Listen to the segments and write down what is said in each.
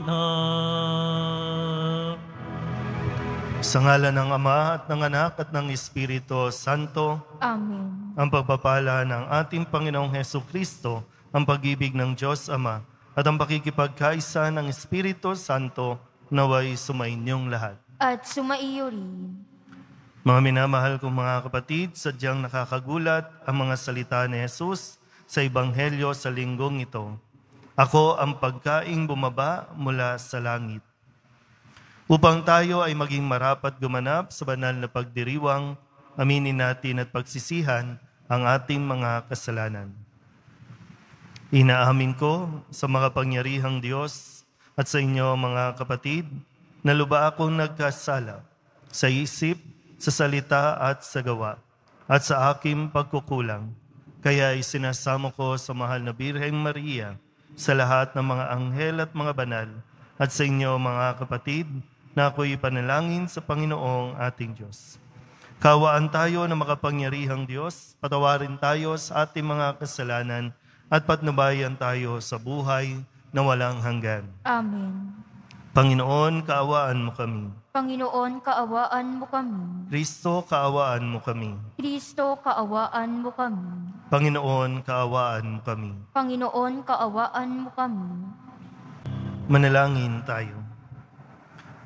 na. Sa ngalan ng Ama at ng Anak at ng Espiritu Santo, Amen. ang pagpapala ng ating Panginoong Hesukristo, ang pag-ibig ng Diyos Ama, at ang pakikipagkaisa ng Espiritu Santo naway sumainyong lahat. At sumaiyo rin. Mga minamahal kong mga kapatid, sadyang nakakagulat ang mga salita ni Jesus sa Ebanghelyo sa linggong ito. Ako ang pagkaing bumaba mula sa langit. Upang tayo ay maging marapat gumanap sa banal na pagdiriwang, aminin natin at pagsisihan ang ating mga kasalanan. Inaamin ko sa makapangyarihang Diyos at sa inyo mga kapatid, na luba akong nagkasala sa isip, sa salita at sa gawa, at sa aking pagkukulang. Kaya isinasamo ko sa mahal na Birheng Maria, sa lahat ng mga anghel at mga banal, at sa inyo mga kapatid, na ako'y panalangin sa Panginoong ating Diyos. Kawaan tayo ng makapangyarihang Diyos, patawarin tayo sa ating mga kasalanan, at patnubayan tayo sa buhay na walang hanggan. Amen. Panginoon, kaawaan mo kami. Panginoon, kaawaan mo kami. Kristo, kaawaan mo kami. Kristo, kaawaan mo kami. Panginoon, kaawaan mo kami. Panginoon, kaawaan mo kami. Manalangin tayo.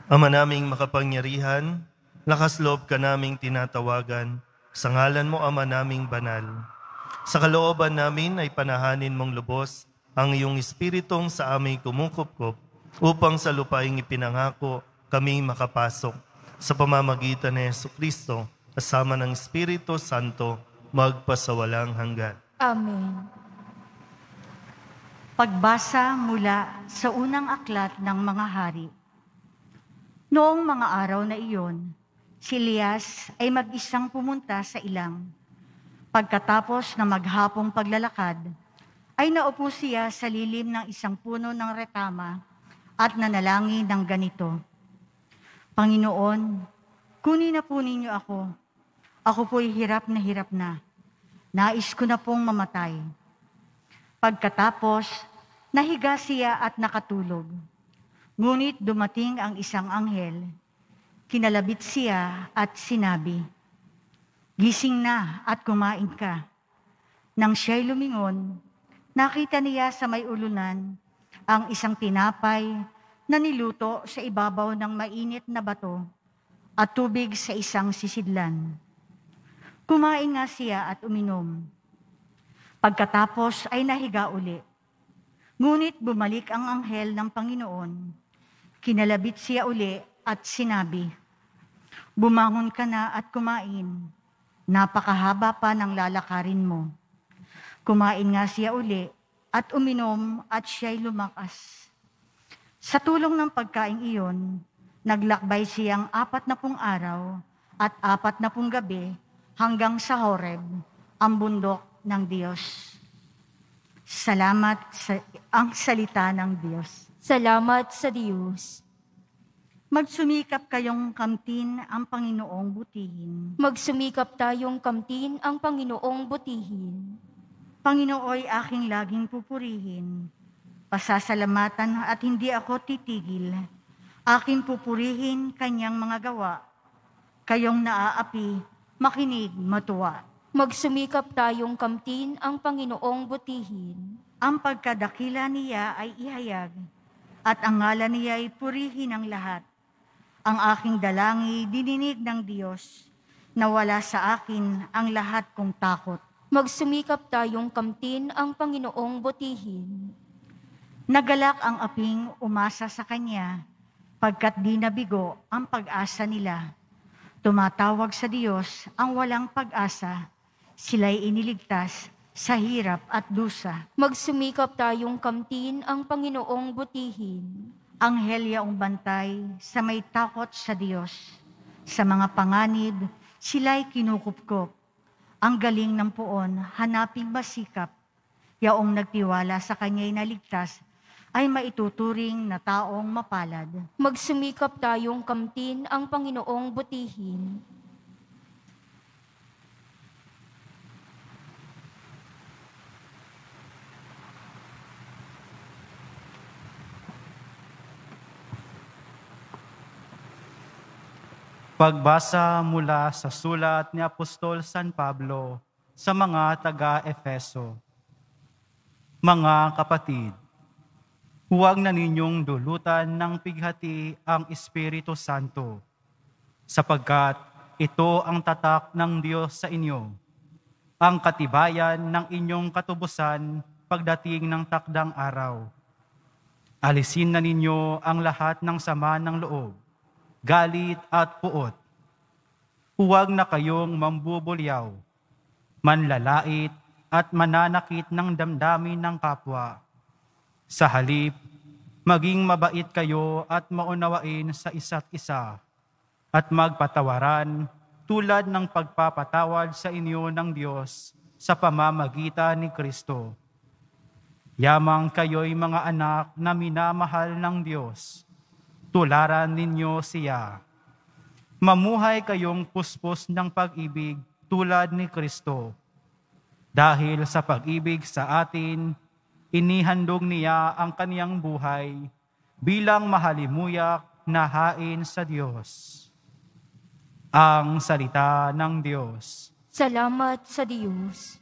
Ama naming makapangyarihan, lakas loob ka naming tinatawagan, sa ngalan mo Ama naming banal. Sa kalooban namin ay panahanin mong lubos ang iyong espiritong sa aming kumukupkup, upang sa lupaing ipinangako kaming makapasok sa pamamagitan ni Jesucristo, kasama ng Espiritu Santo, magpasawalang hanggan. Amen. Pagbasa mula sa unang aklat ng mga hari. Noong mga araw na iyon, si Elias ay mag-isang pumunta sa ilang. Pagkatapos ng maghapong paglalakad, ay naupo siya sa lilim ng isang puno ng retama at nanalangin ng ganito: Panginoon, kunin na po ninyo ako. Ako po'y hirap na. Nais ko na pong mamatay. Pagkatapos, nahiga siya at nakatulog. Ngunit dumating ang isang anghel. Kinalabit siya at sinabi, Gising na at kumain ka. Nang siya'y lumingon, nakita niya sa may ulunan ang isang tinapay na niluto sa ibabaw ng mainit na bato at tubig sa isang sisidlan. Kumain nga siya at uminom. Pagkatapos ay nahiga uli. Ngunit bumalik ang anghel ng Panginoon. Kinalabit siya uli at sinabi, Bumangon ka na at kumain. Napakahaba pa ng lalakarin mo. Kumain nga siya uli at uminom at siya'y lumakas. Sa tulong ng pagkain iyon, naglakbay siyang 40 araw at 40 gabi hanggang sa Horeb, ang bundok ng Diyos. Salamat sa ang salita ng Diyos. Salamat sa Diyos. Magsumikap kayong kamtin ang Panginoong butihin. Magsumikap tayong kamtin ang Panginoong butihin. Panginooy aking laging pupurihin. Pasasalamatan at hindi ako titigil. Aking pupurihin kanyang mga gawa. Kayong naaapi, makinig, matuwa. Magsumikap tayong kamtin ang Panginoong butihin. Ang pagkadakila niya ay ihayag, at ang ngalan niya ay purihin ng lahat. Ang aking dalangi dininig ng Diyos, na wala sa akin ang lahat kong takot. Magsumikap tayong kamtin ang Panginoong butihin. Nagalak ang aping umasa sa Kanya, pagkat di nabigo ang pag-asa nila. Tumatawag sa Diyos ang walang pag-asa, sila'y iniligtas sa hirap at dusa. Magsumikap tayong kamtin ang Panginoong butihin. Anghel yaong bantay sa may takot sa Diyos. Sa mga panganib, sila'y kinukupkop. Ang galing ng puon, hanaping masikap. Yaong nagtiwala sa Kanya'y naligtas, ay maituturing na taong mapalad. Magsumikap tayong kamtin ang Panginoong butihin. Pagbasa mula sa sulat ni Apostol San Pablo sa mga taga-Efeso. Mga kapatid, huwag na ninyong dulutan ng pighati ang Espiritu Santo, sapagkat ito ang tatak ng Diyos sa inyo, ang katibayan ng inyong katubusan pagdating ng takdang araw. Alisin na ninyo ang lahat ng sama ng loob, galit at puot. Huwag na kayong mambubulyaw, manlalait at mananakit ng damdamin ng kapwa. Sa halip, maging mabait kayo at maunawain sa isa't isa at magpatawaran tulad ng pagpapatawad sa inyo ng Diyos sa pamamagitan ni Kristo. Yamang kayo'y mga anak na minamahal ng Diyos. Tularan ninyo siya. Mamuhay kayong puspos ng pag-ibig tulad ni Kristo. Dahil sa pag-ibig sa atin, inihandog niya ang kaniyang buhay bilang mahalimuyak na hain sa Diyos. Ang salita ng Diyos. Salamat sa Diyos.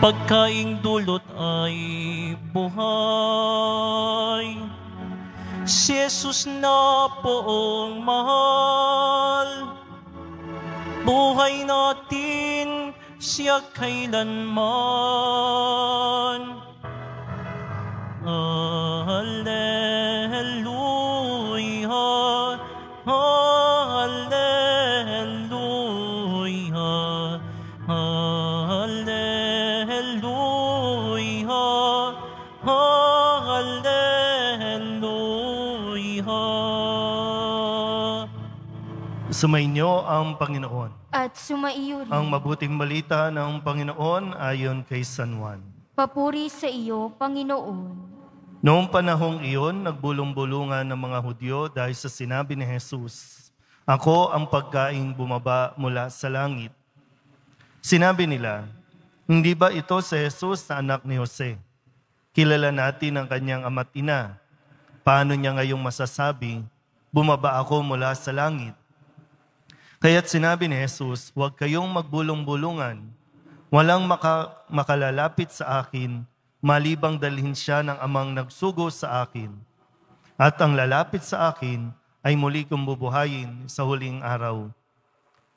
Pagkaing dulot ay buhay. Si Jesus na poong mahal. Buhay natin siya kailanman. Hallelujah, hallelujah, hallelujah, hallelujah. Sumainyo ang Panginoon. At sumaiyo rin. Ang mabuting balita ng Panginoon ayon kay San Juan. Papuri sa iyo, Panginoon. Noong panahong iyon, nagbulong-bulungan ng mga Hudyo dahil sa sinabi ni Jesus, "Ako ang pagkaing bumaba mula sa langit." Sinabi nila, "Hindi ba ito si Jesus na anak ni Jose? Kilala natin ang kanyang ama't ina. Paano niya ngayong masasabi, 'Bumaba ako mula sa langit'?" Kaya't sinabi ni Jesus, "Huwag kayong magbulong-bulungan. Walang makalalapit sa akin, malibang dalhin siya ng amang nagsugo sa akin. At ang lalapit sa akin ay muli kong bubuhayin sa huling araw."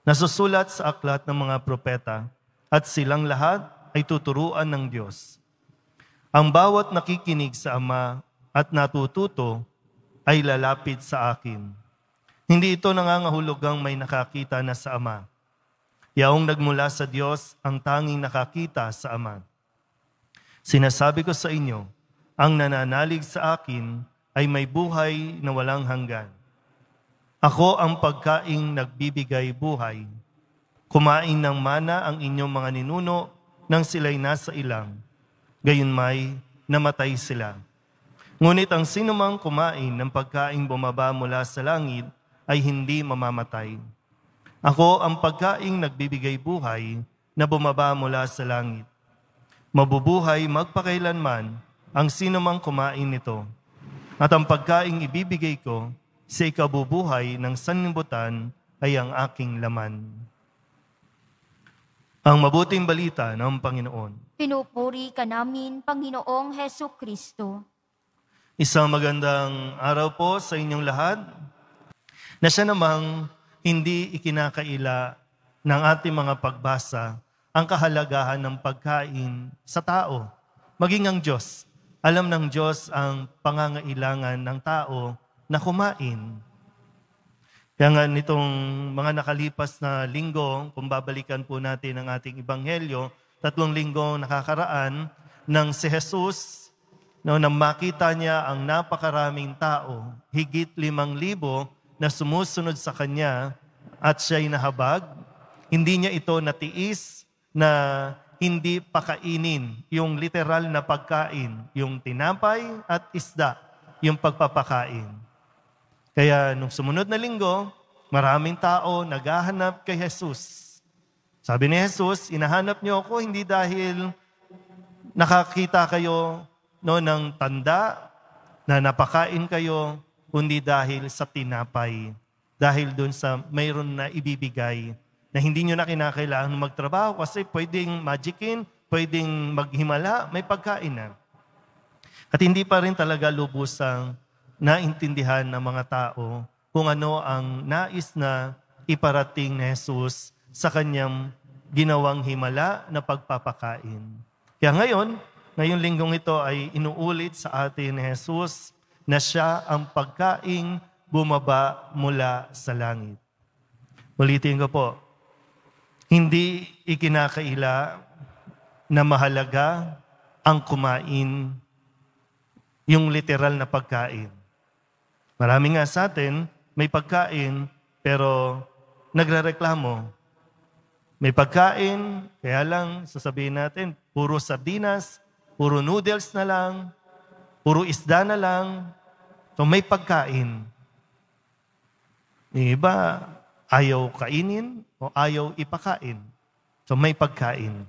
Nasusulat sa aklat ng mga propeta, at silang lahat ay tuturuan ng Diyos. Ang bawat nakikinig sa Ama at natututo ay lalapit sa akin. Hindi ito nangangahulugang may nakakita na sa Ama. Yaong nagmula sa Diyos ang tanging nakakita sa Ama. Sinasabi ko sa inyo, ang nananalig sa akin ay may buhay na walang hanggan. Ako ang pagkaing nagbibigay buhay. Kumain ng mana ang inyong mga ninuno nang sila'y nasa ilang. Gayunmay, namatay sila. Ngunit ang sinumang kumain ng pagkaing bumaba mula sa langit ay hindi mamamatay. Ako ang pagkaing nagbibigay buhay na bumaba mula sa langit. Mabubuhay magpakailanman ang sinumang kumain nito. At ang pagkaing ibibigay ko sa ikabubuhay ng sanlibutan ay ang aking laman. Ang mabuting balita ng Panginoon. Pinupuri ka namin, Panginoong Hesu Kristo. Isang magandang araw po sa inyong lahat, na siya namang hindi ikinakaila ng ating mga pagbasa ang kahalagahan ng pagkain sa tao. Maging ang Diyos. Alam ng Diyos ang pangangailangan ng tao na kumain. Kaya nga nitong mga nakalipas na linggo, kung babalikan po natin ang ating Ebanghelyo, 3 linggo nakakaraan, nang si Jesus, nang makita niya ang napakaraming tao, higit 5,000 na sumusunod sa Kanya at siya'y nahabag, Hindi niya ito natiis na hindi pakainin, yung literal na pagkain, yung tinapay at isda, yung pagpapakain. Kaya nung sumunod na linggo, maraming tao naghahanap kay Jesus. Sabi ni Jesus, inahanap niyo ako hindi dahil nakakita kayo ng tanda na napakain kayo, kundi dahil sa tinapay. Dahil dun sa mayroon na ibibigay na hindi nyo na kinakailangan magtrabaho kasi pwedeng magicin, pwedeng maghimala, may pagkain na. At hindi pa rin talaga lubusang naintindihan ng mga tao kung ano ang nais na iparating ni Jesus sa kanyang ginawang himala na pagpapakain. Kaya ngayong linggong ito ay inuulit sa atin ni Jesus na siya ang pagkaing bumaba mula sa langit. Ulitin ko po, hindi ikinakaila na mahalaga ang kumain, yung literal na pagkain. Marami nga sa atin, may pagkain, pero nagrereklamo. May pagkain, kaya lang sasabihin natin, puro sardinas, puro noodles na lang, puro isda na lang. So may pagkain. Yung iba, ayaw kainin o ayaw ipakain. So may pagkain.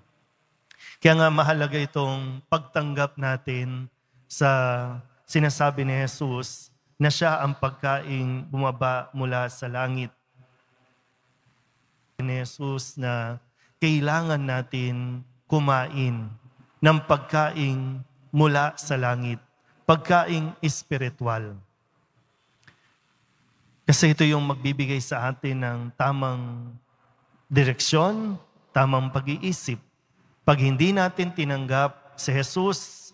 Kaya nga mahalaga itong pagtanggap natin sa sinasabi ni Jesus na siya ang pagkaing bumaba mula sa langit. Ni Jesus na kailangan natin kumain ng pagkaing mula sa langit, pagkaing espiritual. Kasi ito yung magbibigay sa atin ng tamang direksyon, tamang pag-iisip. Pag hindi natin tinanggap si Jesus,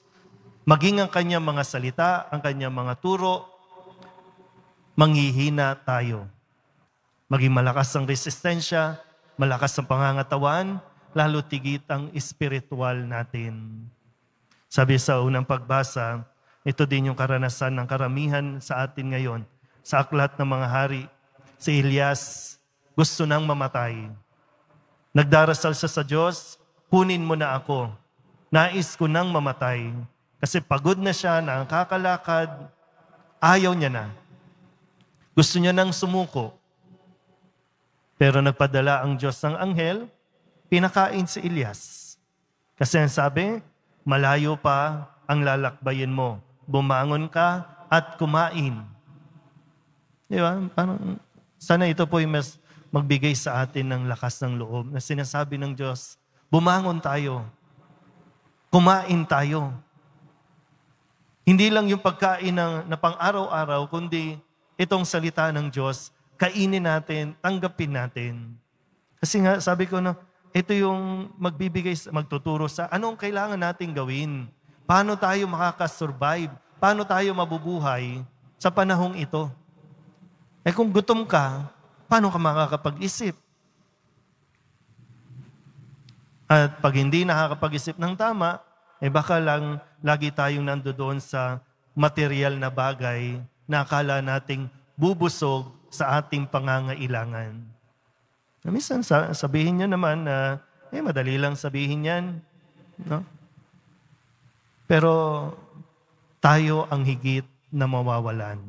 maging ang kanyang mga salita, ang kanyang mga turo, manghihina tayo. Maging malakas ang resistensya, malakas ang pangangatawan, lalo tigit ang espiritual natin. Sabi sa unang pagbasa, ito din yung karanasan ng karamihan sa atin ngayon. Sa aklat ng mga hari, si Elias gusto nang mamatay. Nagdarasal siya sa Diyos, kunin mo na ako. Nais ko nang mamatay. Kasi pagod na siya, nakakalakad, ayaw niya na. Gusto niya nang sumuko. Pero nagpadala ang Diyos ng anghel, pinakain si Elias. Kasi ang sabi, malayo pa ang lalakbayin mo. Bumangon ka at kumain. Di ba? Sana ito po yung mas magbigay sa atin ng lakas ng loob na sinasabi ng Diyos, bumangon tayo. Kumain tayo. Hindi lang yung pagkain na pang-araw-araw, kundi itong salita ng Diyos, kainin natin, tanggapin natin. Kasi nga, sabi ko na, ito yung magtuturo sa anong kailangan natin gawin. Paano tayo makakasurvive? Paano tayo mabubuhay sa panahong ito? Kung gutom ka, paano ka makakapag-isip? At pag hindi nakakapag-isip ng tama, baka lang lagi tayong nandoon sa material na bagay na akala nating bubusog sa ating pangangailangan. Minsan sabihin nyo naman na, madali lang sabihin yan. No? Pero tayo ang higit na mawawalan.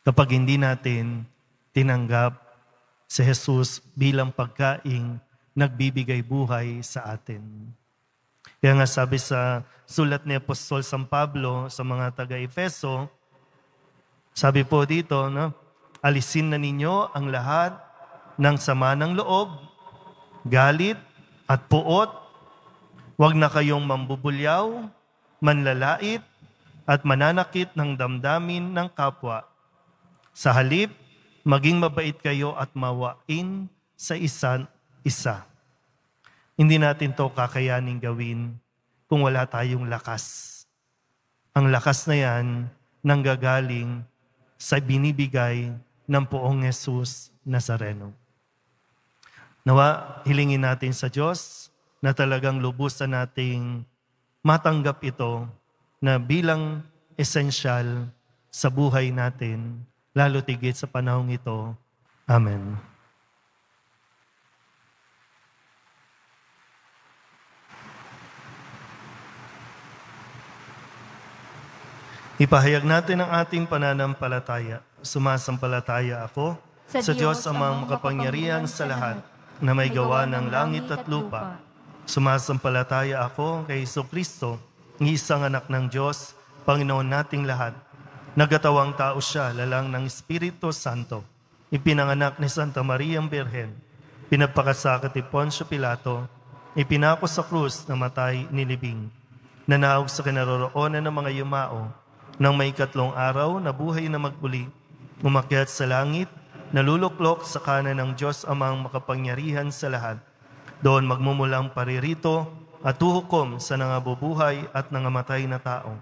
Kapag hindi natin tinanggap si Jesus bilang pagkaing nagbibigay buhay sa atin. Kaya nga sabi sa sulat ni Apostol San Pablo sa mga taga-Efeso, sabi po dito, alisin na ninyo ang lahat ng sama ng loob, galit at puot. Huwag na kayong mambubulyaw, manlalait at mananakit ng damdamin ng kapwa. Sa halip, maging mabait kayo at mawain sa isa't isa. Hindi natin to kakayaning gawin kung wala tayong lakas. Ang lakas na yan nanggagaling sa binibigay ng Poong Jesus Nazareno. Nawa, hilingin natin sa Diyos na talagang lubusan nating matanggap ito na bilang esensyal sa buhay natin, lalo tigit sa panahong ito. Amen. Ipahayag natin ang ating pananampalataya. Sumasampalataya ako sa Diyos amang makapangyarihan sa lahat, na may gawa ng langit at lupa. Sumasampalataya ako kay Jesucristo, ng isang anak ng Diyos, Panginoon nating lahat. Nagatawang tao siya, lalang ng Espiritu Santo. Ipinanganak ni Santa Maria ang Birhen. Pinagpakasakit ni Poncio Pilato. Ipinako sa krus, namatay, nilibing. Nanahog sa kinaroroonan ng mga yumao. Nang may 3 araw na buhay na magmuli, umakyat sa langit, naluluklok sa kanan ng Diyos amang makapangyarihan sa lahat. Doon magmumulang paririto at huhukom sa nangabubuhay at nangamatay na tao.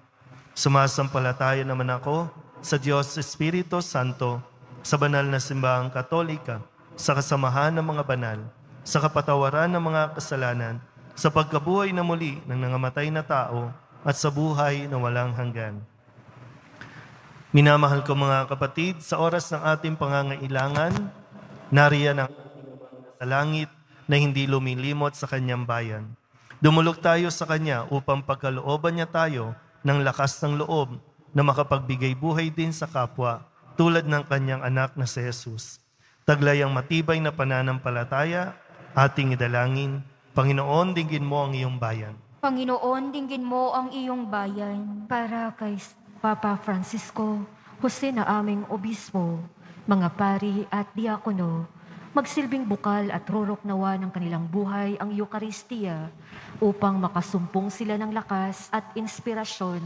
Sumasampalataya naman ako sa Diyos Espiritu Santo, sa banal na simbahang Katolika, sa kasamahan ng mga banal, sa kapatawaran ng mga kasalanan, sa pagkabuhay na muli ng nangamatay na tao, at sa buhay na walang hanggan. Minamahal ko mga kapatid, sa oras ng ating pangangailangan, nariyan ang sa langit na hindi lumilimot sa kanyang bayan. Dumulog tayo sa kanya upang pagkalooban niya tayo ng lakas ng loob na makapagbigay buhay din sa kapwa tulad ng kanyang anak na si Jesus. Taglay ang matibay na pananampalataya, ating idalangin. Panginoon, dinggin mo ang iyong bayan. Panginoon, dinggin mo ang iyong bayan. Para kay Papa Francisco, Jose na aming obispo, mga pari at diakono, magsilbing bukal at rurok nawa ng kanilang buhay ang Eukaristiya upang makasumpong sila ng lakas at inspirasyon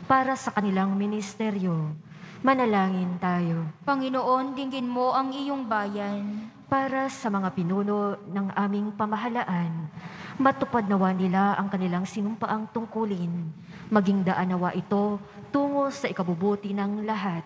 para sa kanilang ministeryo. Manalangin tayo. Panginoon, dinggin mo ang iyong bayan. Para sa mga pinuno ng aming pamahalaan, matupad nawa nila ang kanilang sinumpaang tungkulin. Maging daan nawa ito tungo sa ikabubuti ng lahat.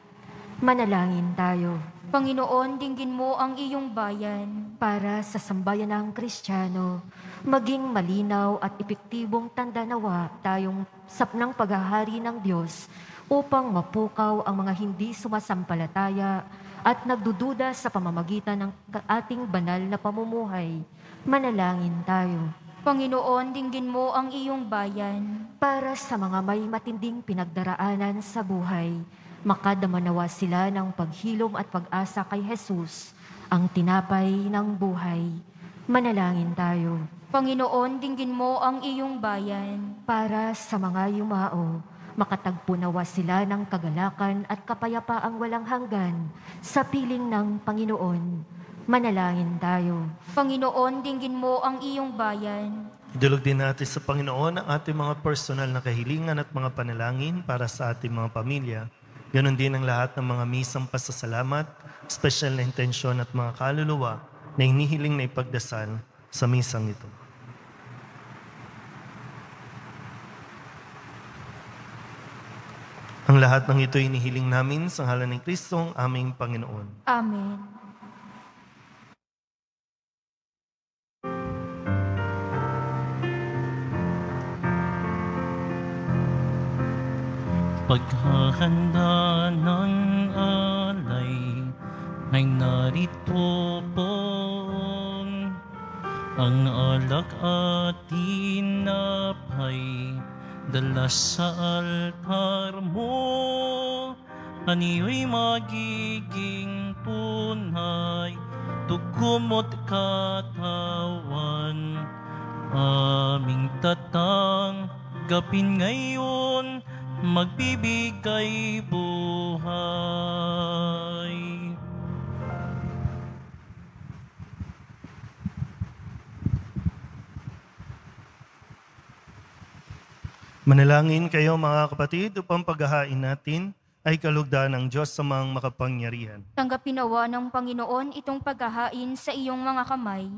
Manalangin tayo. Panginoon, dinggin mo ang iyong bayan. Para sa sambayan ng Kristiyano, maging malinaw at epektibong tanda nawa tayong sapnang paghahari ng Diyos upang mapukaw ang mga hindi sumasampalataya at nagdududa sa pamamagitan ng ating banal na pamumuhay. Manalangin tayo. Panginoon, dinggin mo ang iyong bayan. Para sa mga may matinding pinagdaraanan sa buhay, makadama nawa sila ng paghilom at pag-asa kay Jesus, ang tinapay ng buhay. Manalangin tayo. Panginoon, dinggin mo ang iyong bayan. Para sa mga yumao, makatagpo nawa sila ng kagalakan at kapayapaang walang hanggan sa piling ng Panginoon. Manalangin tayo. Panginoon, dinggin mo ang iyong bayan. Idulog din natin sa Panginoon ang ating mga personal na kahilingan at mga panalangin para sa ating mga pamilya. Ganon din ang lahat ng mga misang pasasalamat, special na intensyon at mga kaluluwa na hinihiling na ipagdasal sa misang ito. Ang lahat ng ito inihiling namin sa ngalan ni Kristo, ang aming Panginoon. Amen. Paghahanda ng alay ay narito po ang alak at tinapay dala sa altar mo. Aniyo'y magiging tunay, tukumot katawan, aming tatanggapin ngayon, magbibigay buhay. Manalangin kayo mga kapatid upang paghahain natin ay kalugdan ng Diyos sa mga makapangyarihan. Tanggapin nawa ng Panginoon itong paghahain sa iyong mga kamay,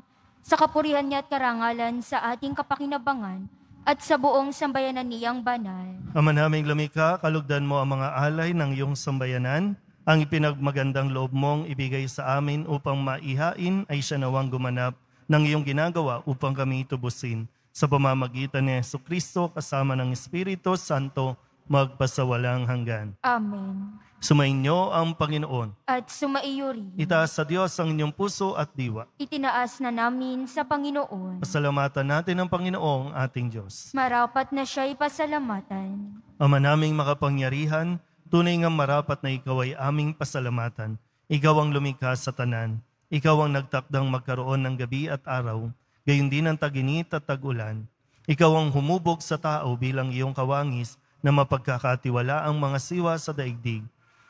sa kapurihan niya at karangalan sa ating kapakinabangan, at sa buong sambayanan niyang banal. Ama naming lumikha, kalugdan mo ang mga alay ng iyong sambayanan, ang ipinagmagandang loob mong ibigay sa amin upang maihain ay siya nawang gumanap ng iyong ginagawa upang kami tubusin. Sa pamamagitan ni Jesucristo kasama ng Espiritu Santo, magpasawalang hanggan. Amen. Sumainyo ang Panginoon. At sumaiyo rin. Itaas sa Diyos ang inyong puso at diwa. Itinaas na namin sa Panginoon. Pasalamatan natin ang Panginoong ating Diyos. Marapat na siya'y pasalamatan. Ama naming makapangyarihan, tunay nga marapat na ikaw ay aming pasalamatan. Ikaw ang lumikha sa tanan. Ikaw ang nagtakdang magkaroon ng gabi at araw, gayon din ang taginit at tag-ulan. Ikaw ang humubog sa tao bilang iyong kawangis na mapagkakatiwala ang mga siwa sa daigdig.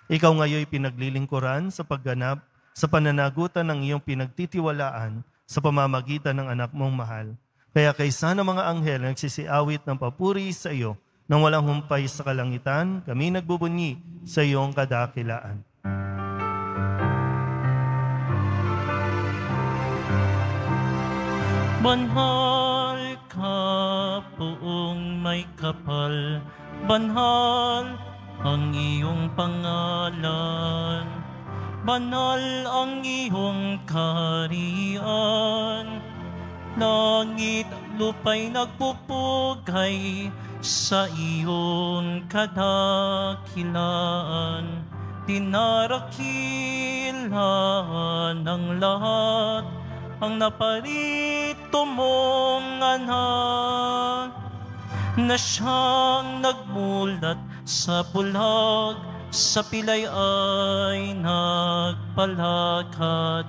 Ikaw ngayoy pinaglilingkuran sa pagganap sa pananagutan ng iyong pinagtitiwalaan sa pamamagitan ng anak mong mahal. Kaya kaysa ng mga anghel nagsisiawit ng papuri sa iyo, nang walang humpay sa kalangitan, kami nagbubunyi sa iyong kadakilaan. Banhal ka, Poong may kapal, banhal ang iyong pangalan. Banal ang iyong kaharian, langit at lupa'y nagpupugay sa iyong kadakilaan. Dinarakilan ng lahat ang naparito mong anak, na siyang nagmulat sa bulag, sa pilay ay nagpalakad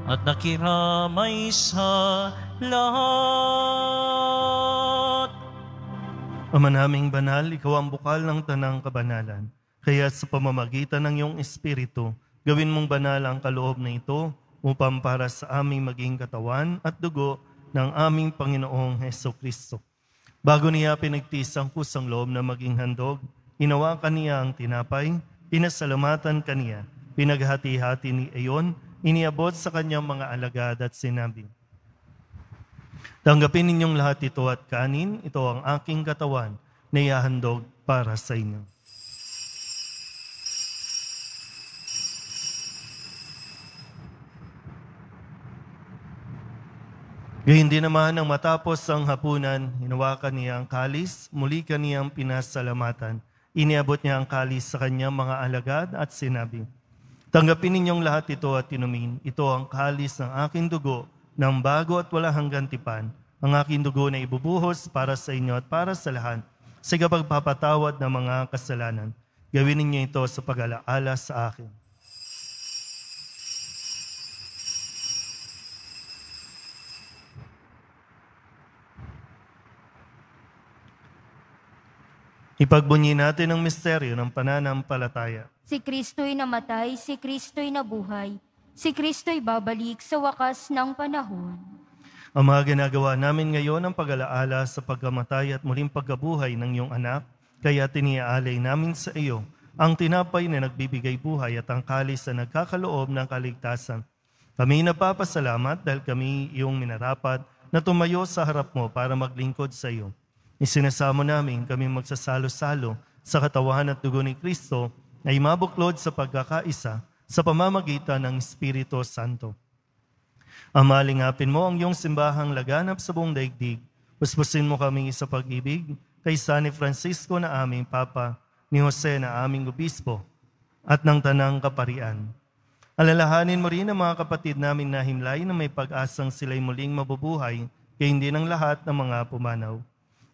at nakiramay sa lahat. Ama naming banal, ikaw ang bukal ng tanang kabanalan. Kaya sa pamamagitan ng iyong Espiritu, gawin mong banal ang kaloob na ito upang para sa aming maging katawan at dugo ng aming Panginoong Hesukristo. Bago niya pinagtiis ang kusang loob na maging handog, inawakan niya ang tinapay, pinasalamatan kaniya, pinaghati-hati ni Ayon, iniabot sa kanyang mga alagad at sinabi, tanggapin ninyong lahat ito at kanin, ito ang aking katawan na ihahandog para sa inyo. Gayon din naman nang matapos ang hapunan, hinawakan niya ang kalis, muli kaniyang pinasalamatan. Iniabot niya ang kalis sa kanyang mga alagad at sinabi, tanggapin ninyong lahat ito at inumin. Ito ang kalis ng aking dugo, ng bago at walang hanggang tipan. Ang aking dugo na ibubuhos para sa inyo at para sa lahat, sa pagpapatawad ng mga kasalanan. Gawin ninyo ito sa pag-alaala sa akin. Ipagbunyi natin ang misteryo ng pananampalataya. Si Kristo'y namatay, si Kristo'y nabuhay, si Kristo'y babalik sa wakas ng panahon. Ang mga ginagawa namin ngayon ang pag-alaala sa pagkamatay at muling pagkabuhay ng iyong anak, kaya tiniaalay namin sa iyo ang tinapay na nagbibigay buhay at ang kalis na nagkakaloob ng kaligtasan. Kami napapasalamat dahil kami iyong minarapat na tumayo sa harap mo para maglingkod sa iyo. Isinasamo namin kami magsasalo-salo sa katawan at dugo ni Kristo ay mabuklod sa pagkakaisa sa pamamagitan ng Espiritu Santo. Amalingapin mo ang iyong simbahang laganap sa buong daigdig. Puspusin mo kami sa pag-ibig kay San Francisco na aming Papa, ni Jose na aming Obispo, at ng Tanang Kaparian. Alalahanin mo rin ang mga kapatid namin na himlay na may pag-asang sila'y muling mabubuhay kaya hindi ng lahat ng mga pumanaw.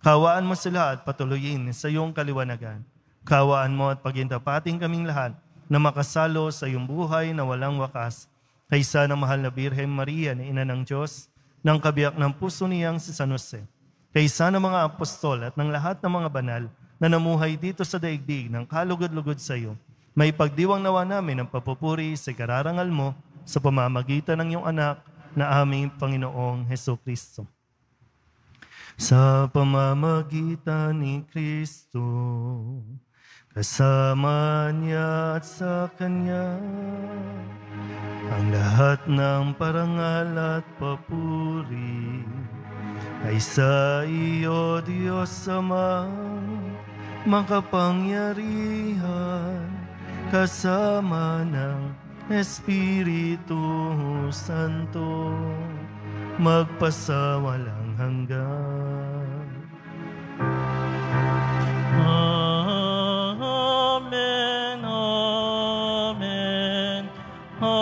Kawaan mo sila at patuloyin sa iyong kaliwanagan. Kawaan mo at pagintapating kaming lahat na makasalo sa iyong buhay na walang wakas. Kaysa ng mahal na Birhen Maria na Ina ng Diyos, ng kabiyak ng puso niyang si San Jose. Kaysa ng mga apostol at ng lahat ng mga banal na namuhay dito sa daigdig ng kalugod-lugod sa iyo, may pagdiwang nawa namin ang papupuri sa kararangal mo sa pamamagitan ng iyong anak na aming Panginoong Hesukristo. Sa pamamagitan ni Kristo, kasama niya at sa Kanya, ang lahat ng parangal at papuri ay sa iyo, Diyos Ama, makapangyarihan, kasama ng Espiritu Santo, magpasawalang hanggan. Amen, amen, amen, amen.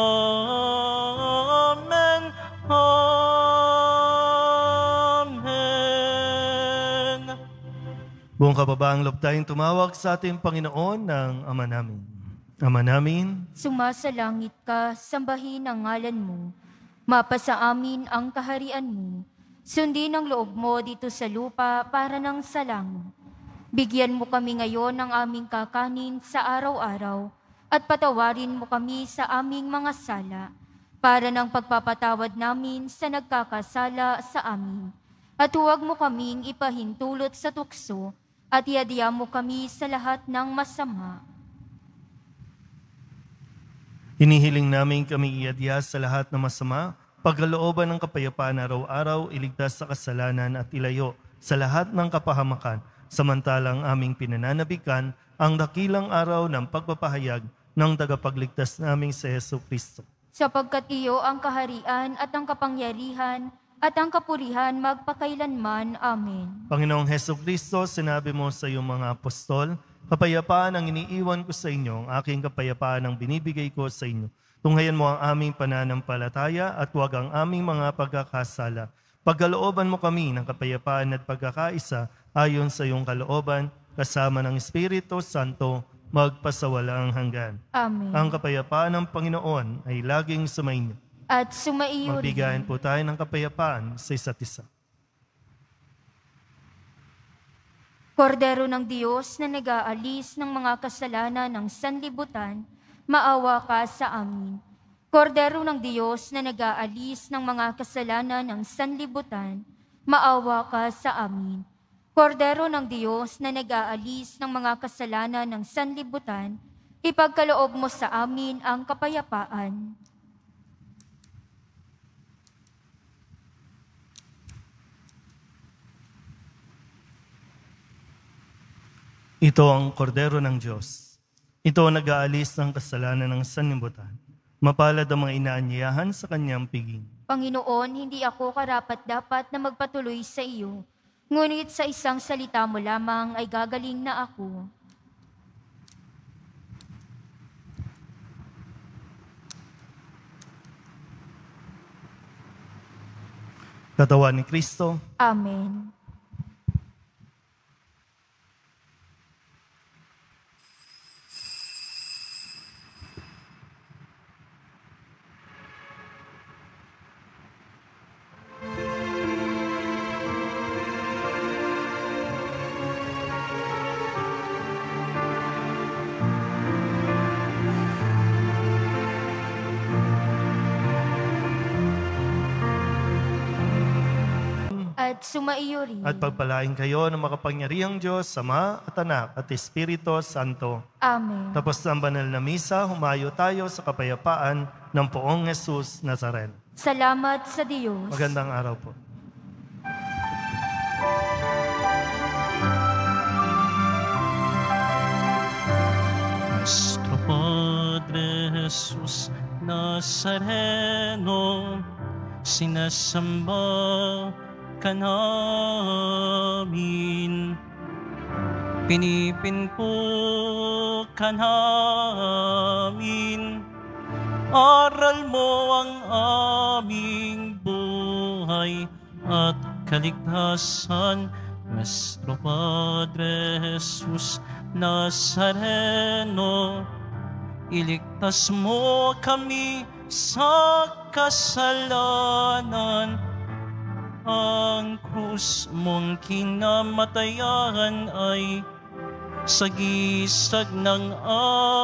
Buong kababaang loob tayong tumawag sa ating Panginoon ng Ama namin. Ama namin, Sumasalangit ka, sambahin ang ngalan mo. Mapasa amin ang kaharian mo. Sundin ang loob mo dito sa lupa para ng sa langit. Bigyan mo kami ngayon ng aming kakanin sa araw-araw at patawarin mo kami sa aming mga sala para ng pagpapatawad namin sa nagkakasala sa amin. At huwag mo kaming ipahintulot sa tukso at iadya mo kami sa lahat ng masama. hinihiling namin kami iadya sa lahat ng masama, pagkalooban ng kapayapaan araw-araw, iligtas sa kasalanan at ilayo sa lahat ng kapahamakan, samantalang aming pinananabikan ang dakilang araw ng pagpapahayag ng tagapagligtas naming si Hesus Kristo. Sapagkat iyo ang kaharian at ang kapangyarihan at ang kapurihan magpakailanman. Amen. Panginoong Hesus Kristo, sinabi mo sa iyong mga apostol, kapayapaan ang iniiwan ko sa inyo, ang aking kapayapaan ang binibigay ko sa inyo. Tunghayan mo ang aming pananampalataya at huwag ang aming mga pagkakasala. Pagkalooban mo kami ng kapayapaan at pagkakaisa ayon sa iyong kalooban, kasama ng Espiritu Santo, magpasawalang hanggan. Amen. Ang kapayapaan ng Panginoon ay laging sumainyo. At sumaiyo rin. Magbigayan po tayo ng kapayapaan sa isa't isa. Kordero ng Diyos na nag-aalis ng mga kasalanan ng sanlibutan, maawa ka sa amin. Kordero ng Diyos na nag-aalis ng mga kasalanan ng sanlibutan, maawa ka sa amin. Kordero ng Diyos na nag-aalis ng mga kasalanan ng sanlibutan, ipagkaloob mo sa amin ang kapayapaan. Ito ang kordero ng Diyos. Ito ang nag-aalis ng kasalanan ng sanlibutan. Mapalad ang mga inaanyayahan sa kanyang piging. Panginoon, hindi ako karapat-dapat na magpatuloy sa iyo, ngunit sa isang salita mo lamang ay gagaling na ako. Katawan ni Kristo. Amen. At sumaiyo rin. At pagpalain kayo ng makapangyarihang Diyos, Ama at Anak at Espiritu Santo. Amen. Tapos ng banal na misa, humayo tayo sa kapayapaan ng Poong Jesus Nazaren. Salamat sa Diyos. Magandang araw po. Nuestro Padre Jesus Nazareno, sinasamba ka namin. Pinipinpo ka namin. Aral mo ang aming buhay at kaligtasan. Nuestro Padre Jesus Nazareno, iligtas mo kami sa kasalanan. Ang krus mong kinamatayan ay sagisag ng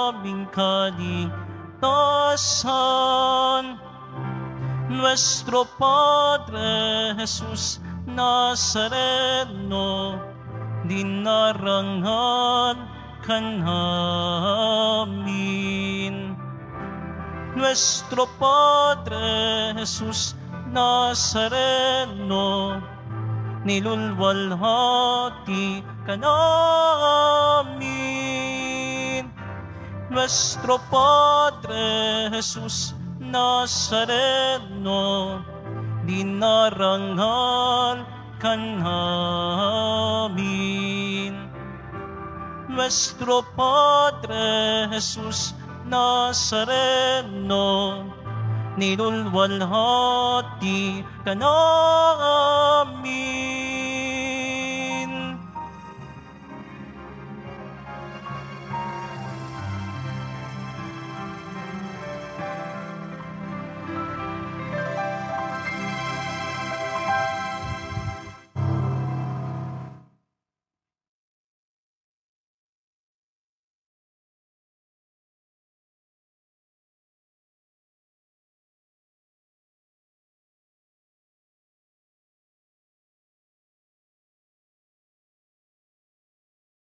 aming kaligtasan. Nuestro Padre Jesus Nazareno, dinarangan ka namin. Nuestro Padre Jesus Nazareno, nilulwalhati ka namin. Nuestro Padre Jesus Nazareno, dinarangal ka namin. Nuestro Padre Jesus Nazareno, nilulwalhati ka namin.